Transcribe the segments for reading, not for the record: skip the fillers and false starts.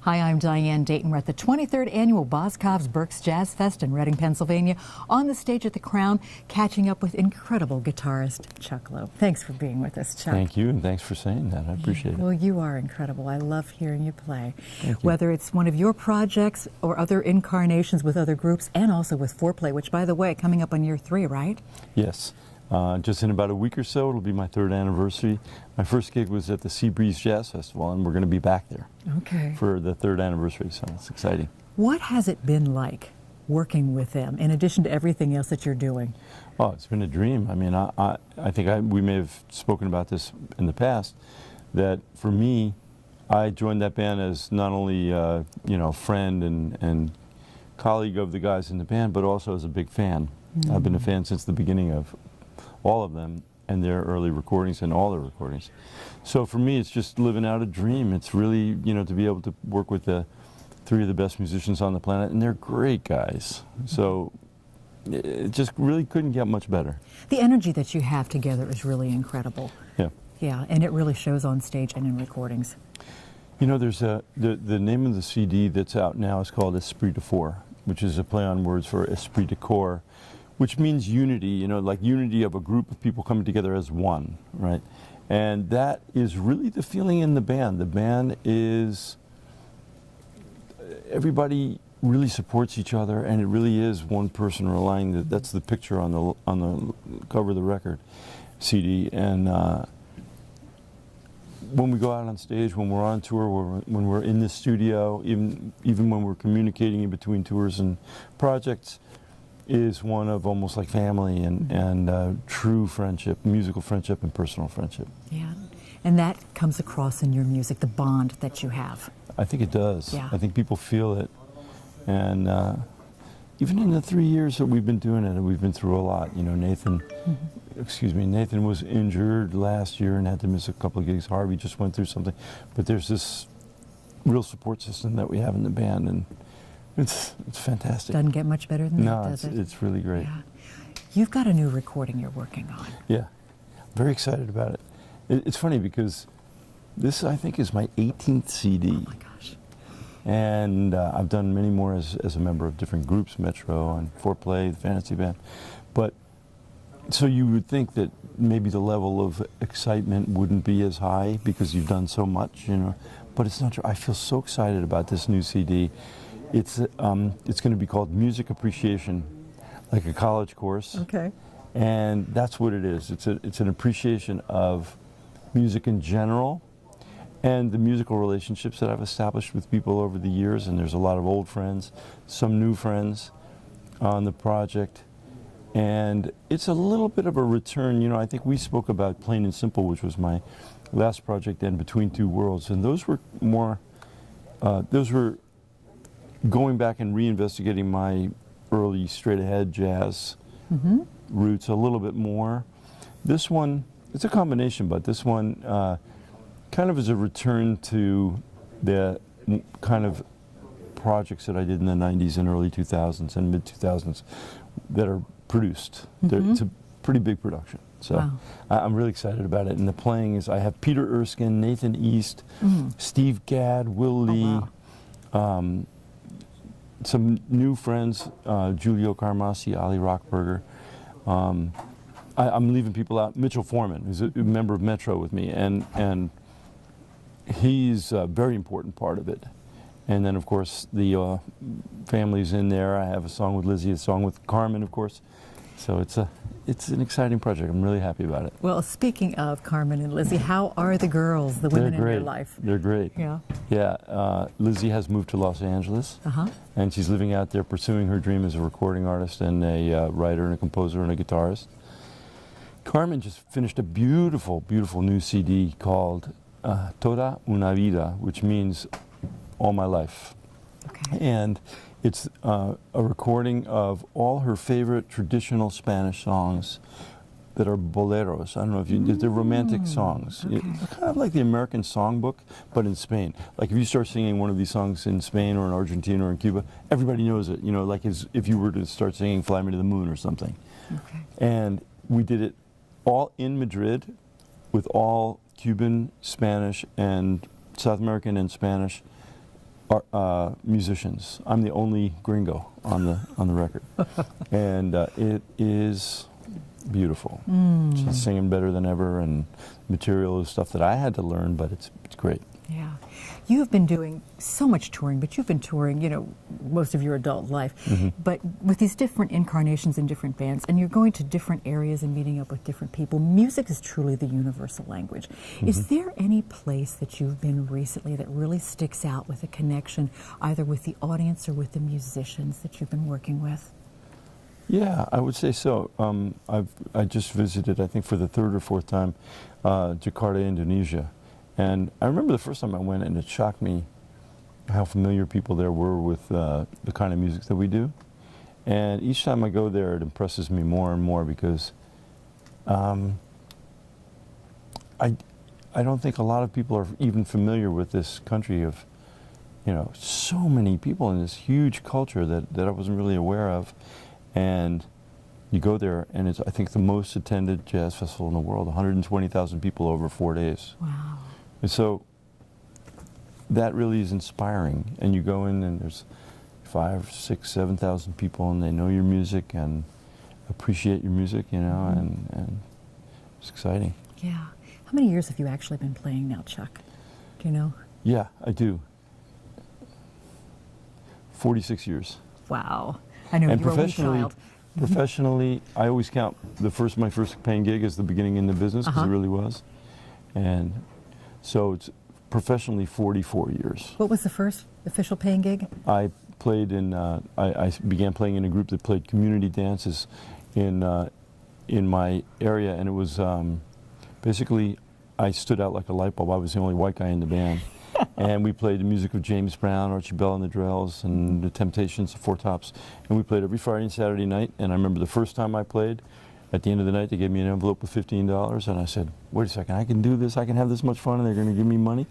Hi, I'm Diane. Dayton. We're at the 23rd Annual Boscov's Berks Jazz Fest in Reading, Pennsylvania, on the stage at the Crown, catching up with incredible guitarist Chuck Loeb. Thanks for being with us, Chuck. Thank you, and thanks for saying that. I appreciate it. Well, you are incredible. I love hearing you play. Thank you. Whether it's one of your projects or other incarnations with other groups, and also with Fourplay, which, by the way, coming up on year 3, right? Yes. Just in about a week or so, it'll be my 3rd anniversary. My first gig was at the Berks Jazz Festival, and we're going to be back there for the 3rd anniversary, so it's exciting. What has it been like working with them, in addition to everything else that you're doing? Oh, it's been a dream. I mean, I think we may have spoken about this in the past, that for me, I joined that band as not only friend and colleague of the guys in the band, but also as a big fan. I've been a fan since the beginning of all of them and their early recordings and all their recordings. So for me, it's just living out a dream. It's really, to be able to work with the 3 of the best musicians on the planet, and they're great guys. So it just really couldn't get much better. The energy that you have together is really incredible. Yeah. Yeah, and it really shows on stage and in recordings. There's the name of the CD that's out now is called Esprit de Four, which is a play on words for Esprit de Corps, which means unity, like unity of a group of people coming together as one, right? And that is really the feeling in the band. The band is, everybody really supports each other, and it really is one person relying. That's the picture on the cover of the record CD. And when we go out on stage, when we're on tour, when we're in the studio, even when we're communicating in between tours and projects, is one of almost like family and true friendship, musical friendship and personal friendship. Yeah, and that comes across in your music, the bond that you have. I think it does. Yeah. I think people feel it. And even in the 3 years that we've been doing it, we've been through a lot. Nathan was injured last year and had to miss a couple of gigs. Harvey just went through something. But there's this real support system that we have in the band, and it's fantastic. Doesn't get much better than that, does it? No, it's really great. Yeah. You've got a new recording you're working on. Yeah, very excited about it. It's funny because this, I think, is my 18th CD. Oh my gosh. And I've done many more as a member of different groups, Metro and Fourplay, the Fantasy Band. But so you would think that maybe the level of excitement wouldn't be as high because you've done so much, But it's not true. I feel so excited about this new CD. It's going to be called Music Appreciation, like a college course. Okay. And that's what it is. It's an appreciation of music in general and the musical relationships that I've established with people over the years. And there's a lot of old friends, some new friends on the project. And it's a little bit of a return. I think we spoke about Plain and Simple, which was my last project, and Between Two Worlds. And those were more, going back and reinvestigating my early straight-ahead jazz roots a little bit more. This one, it's a combination, but this one kind of is a return to the kind of projects that I did in the 90s and early 2000s and mid-2000s that are produced. It's a pretty big production. So wow. I'm really excited about it. And the playing is, I have Peter Erskine, Nathan East, Steve Gadd, Will Lee, some new friends, Giulio Carmassi, Ali Rockberger. I'm leaving people out. Mitchell Foreman, who's a member of Metro with me, and he's a very important part of it. And then, of course, the family's in there. I have a song with Lizzy, a song with Carmen, of course. So it's an exciting project. I'm really happy about it. Well, speaking of Carmen and Lizzy, how are the girls, the women in your life? They're great. Yeah. Yeah. Lizzy has moved to Los Angeles, and she's living out there pursuing her dream as a recording artist and a writer and a composer and a guitarist. Carmen just finished a beautiful, beautiful new CD called Toda una vida, which means all my life. Okay. And it's a recording of all her favorite traditional Spanish songs that are boleros. I don't know if they're romantic songs. Okay. It's kind of like the American songbook, but in Spain. Like if you start singing one of these songs in Spain or in Argentina or in Cuba, everybody knows it. Like as if you were to start singing Fly Me to the Moon or something. Okay. And we did it all in Madrid with all Cuban, Spanish, and South American and Spanish musicians. I'm the only gringo on the record, and it is beautiful. She's singing better than ever, and material is stuff that I had to learn, but it's great. Yeah. You have been doing so much touring, but you've been touring, you know, most of your adult life. But with these different incarnations in different bands, and you're going to different areas and meeting up with different people, music is truly the universal language. Is there any place that you've been recently that really sticks out with a connection, either with the audience or with the musicians that you've been working with? Yeah, I would say so. I just visited, I think for the third or fourth time, Jakarta, Indonesia. And I remember the first time I went, and it shocked me how familiar people there were with the kind of music that we do. And each time I go there, it impresses me more and more because I don't think a lot of people are even familiar with this country of, you know, so many people in this huge culture that I wasn't really aware of. And you go there, and it's, I think, the most attended jazz festival in the world, 120,000 people over 4 days. Wow. And so that really is inspiring. And you go in, and there's 5,000, 6,000, 7,000 people, and they know your music and appreciate your music, you know, and it's exciting. Yeah. How many years have you actually been playing now, Chuck? Do you know? Yeah, I do. 46 years. Wow. I know, And you were a wee child. Professionally, I always count my first paying gig as the beginning in the business, because it really was. And so it's professionally 44 years. What was the first official paying gig? I played in, I began playing in a group that played community dances in my area, and it was basically, I stood out like a light bulb. I was the only white guy in the band. And we played the music of James Brown, Archie Bell and the Drells, and the Temptations, the Four Tops. And we played every Friday and Saturday night. And I remember the first time I played, at the end of the night, they gave me an envelope with $15. And I said, wait a second, I can do this, I can have this much fun, and they're going to give me money?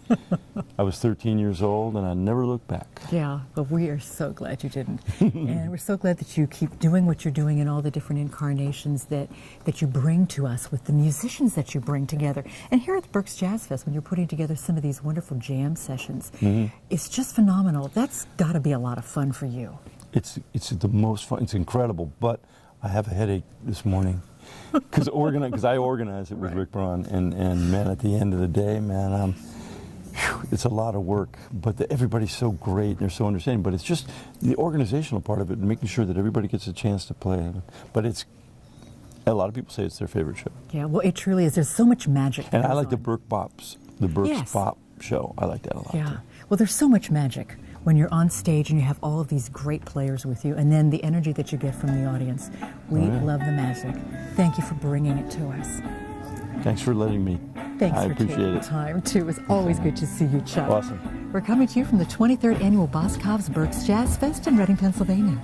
I was 13 years old, and I never looked back. Yeah, but we are so glad you didn't. And we're so glad that you keep doing what you're doing in all the different incarnations that you bring to us with the musicians that you bring together. And here at the Berks Jazz Fest, when you're putting together some of these wonderful jam sessions, it's just phenomenal. That's got to be a lot of fun for you. It's the most fun, it's incredible, but I have a headache this morning. Because I organize it with Rick Braun, and man, at the end of the day, man, it's a lot of work. But everybody's so great, and they're so understanding. But it's just the organizational part of it, and making sure that everybody gets a chance to play. But a lot of people say it's their favorite show. Yeah, well, it truly is. There's so much magic. And I like the Berks Bop show. I like that a lot. Yeah. Too. Well, there's so much magic when you're on stage and you have all of these great players with you, and then the energy that you get from the audience. We love the magic. Thank you for bringing it to us. Thanks for letting me. Thanks I for appreciate taking the it. time, too. It's always good to see you, Chuck. Awesome. We're coming to you from the 23rd Annual Boscov's Berks Jazz Fest in Reading, Pennsylvania.